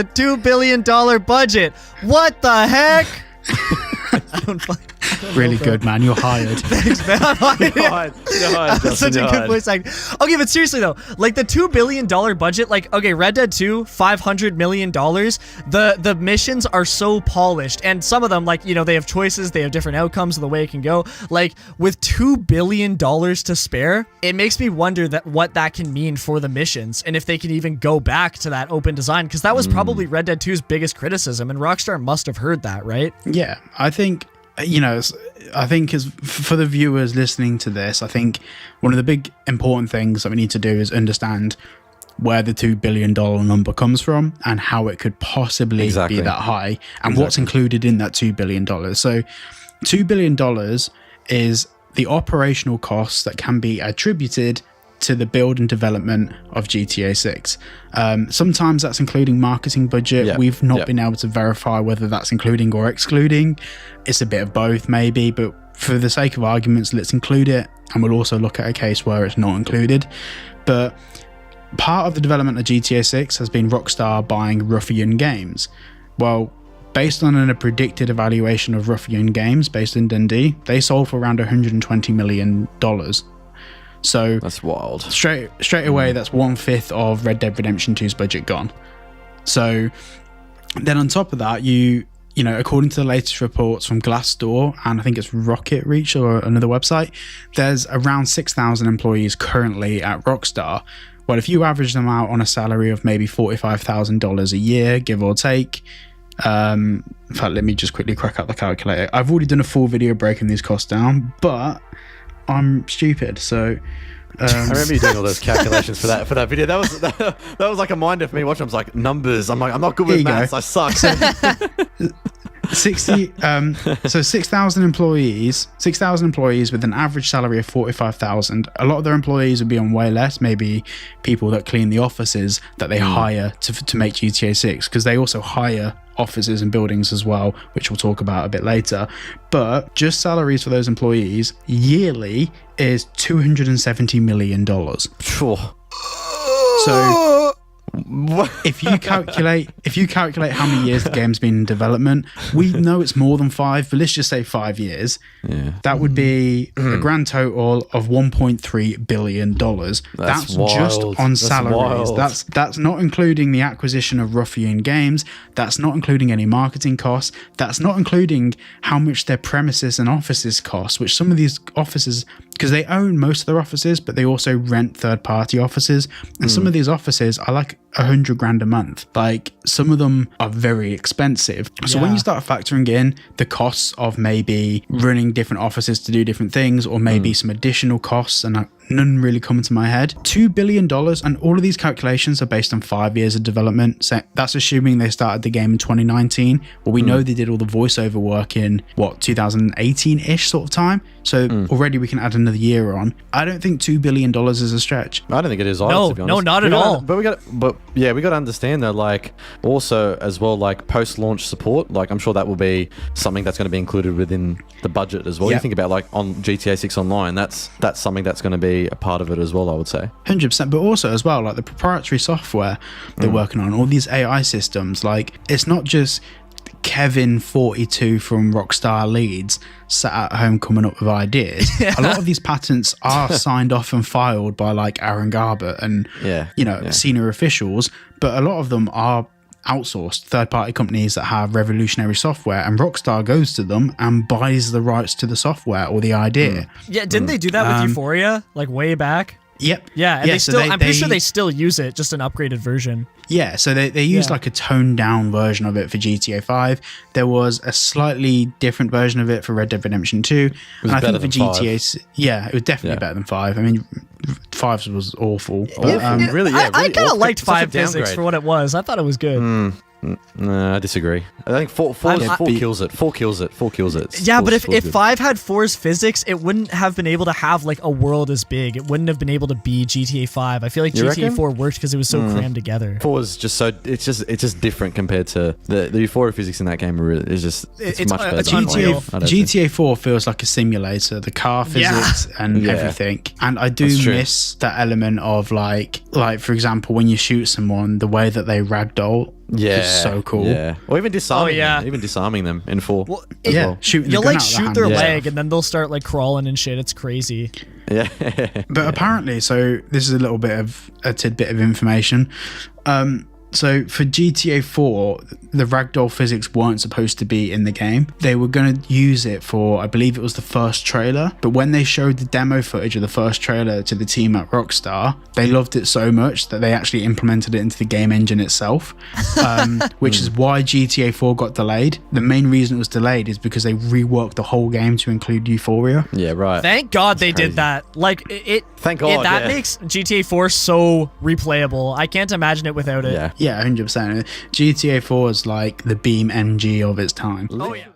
A $2 billion budget. What the heck? I don't Really good, man. You're hired. Thanks, man. I'm hired. You're hired, That's Justin, such a you're good hired. voice acting. Okay, but seriously though, like the $2 billion budget, like, okay, Red Dead 2, $500 million. The missions are so polished, and some of them, like, you know, they have choices, they have different outcomes of the way it can go. Like, with $2 billion to spare, it makes me wonder that what that can mean for the missions, and if they can even go back to that open design, because that was probably Red Dead 2's biggest criticism, and Rockstar must have heard that, right? Yeah, I think, you know, I think as for the viewers listening to this, I think one of the big important things that we need to do is understand where the $2 billion number comes from and how it could possibly be that high and what's included in that $2 billion. So $2 billion is the operational costs that can be attributed to the build and development of GTA 6. Sometimes that's including marketing budget. Yep. We've not been able to verify whether that's including or excluding. It's a bit of both maybe, but for the sake of arguments, let's include it, and we'll also look at a case where it's not included. But part of the development of GTA 6 has been Rockstar buying Ruffian Games. Well, based on a predicted evaluation of Ruffian Games based in Dundee, they sold for around $120 million. So that's wild. Straight away, that's 1/5 of Red Dead Redemption 2's budget gone. So then on top of that, you know, according to the latest reports from Glassdoor, and I think it's Rocket Reach or another website, there's around 6,000 employees currently at Rockstar. Well, if you average them out on a salary of maybe $45,000 a year, give or take. In fact, let me just quickly crack out the calculator. I've already done a full video breaking these costs down, but I'm stupid, so I remember you doing all those calculations for that video. That was like a mind for me watching. I was like, numbers. I'm not good with maths. I suck. 6,000 employees with an average salary of 45,000. A lot of their employees would be on way less, maybe people that clean the offices that they hire to make GTA 6, because they also hire offices and buildings as well, which we'll talk about a bit later. But just salaries for those employees yearly is $270 million. Sure. So if you calculate how many years the game's been in development, we know it's more than 5, but let's just say 5 years. Yeah. That would be a grand total of $1.3 billion. That's just on salaries. That's not including the acquisition of Ruffian Games. That's not including any marketing costs. That's not including how much their premises and offices cost, which some of these offices, because they own most of their offices, but they also rent third-party offices, and some of these offices are like $100,000 a month. Like, some of them are very expensive. So when you start factoring in the costs of maybe running different offices to do different things, or maybe some additional costs, and none really come into my head, $2 billion, and all of these calculations are based on 5 years of development. So that's assuming they started the game in 2019. Well, we know they did all the voiceover work in 2018-ish sort of time. So already we can add another year on. I don't think $2 billion is a stretch. I don't think it is either, to be honest. No, not at all. But we got to understand that, like, also as well, like post-launch support, like I'm sure that will be something that's going to be included within the budget as well. You think about, like, on GTA 6 Online, that's something that's going to be a part of it as well, I would say. 100%, but also as well, like the proprietary software they're working on, all these AI systems, like, it's not just Kevin 42 from Rockstar Leeds sat at home coming up with ideas. A lot of these patents are signed off and filed by, like, Aaron Garbutt and senior officials, but a lot of them are outsourced third-party companies that have revolutionary software, and Rockstar goes to them and buys the rights to the software or the idea. Yeah, didn't they do that with Euphoria, like, way back? Yep. Yeah, and I'm pretty sure they still use it, just an upgraded version. Yeah, so they used like a toned down version of it for GTA 5. There was a slightly different version of it for Red Dead Redemption 2. And I think for GTA, it was definitely better than 5. I mean, 5 was awful. But, I kind of liked 5 physics for what it was. I thought it was good. No, I disagree. I think 4 kills it. 4 kills it. Yeah, but if 5 had 4's physics, it wouldn't have been able to have, like, a world as big. It wouldn't have been able to be GTA 5. I feel like GTA 4 worked because it was so crammed together. 4 is just so it's just different compared to the Euphoria physics in that game. Really, it's much better. GTA 4 feels like a simulator. The car physics and everything, and I do miss that element of like for example, when you shoot someone, the way that they ragdoll. Yeah, It's so cool. Yeah, or even disarming. Oh, yeah. them, even disarming them in 4. Well, as Yeah, well. shooting the you'll gun like out of the shoot hand their and leg, stuff. and then they'll start like crawling and shit. It's crazy. Yeah, But apparently, so this is a little bit of a tidbit of information. So for GTA 4, the ragdoll physics weren't supposed to be in the game. They were going to use it for, I believe it was the first trailer. But when they showed the demo footage of the first trailer to the team at Rockstar, they loved it so much that they actually implemented it into the game engine itself, which is why GTA 4 got delayed. The main reason it was delayed is because they reworked the whole game to include Euphoria. yeah, right. Thank God they crazy. did that. Like it. Thank God, that yeah. makes GTA 4 so replayable. I can't imagine it without it. Yeah. Yeah, 100%. GTA 4 is like the Beam MG of its time. Oh yeah.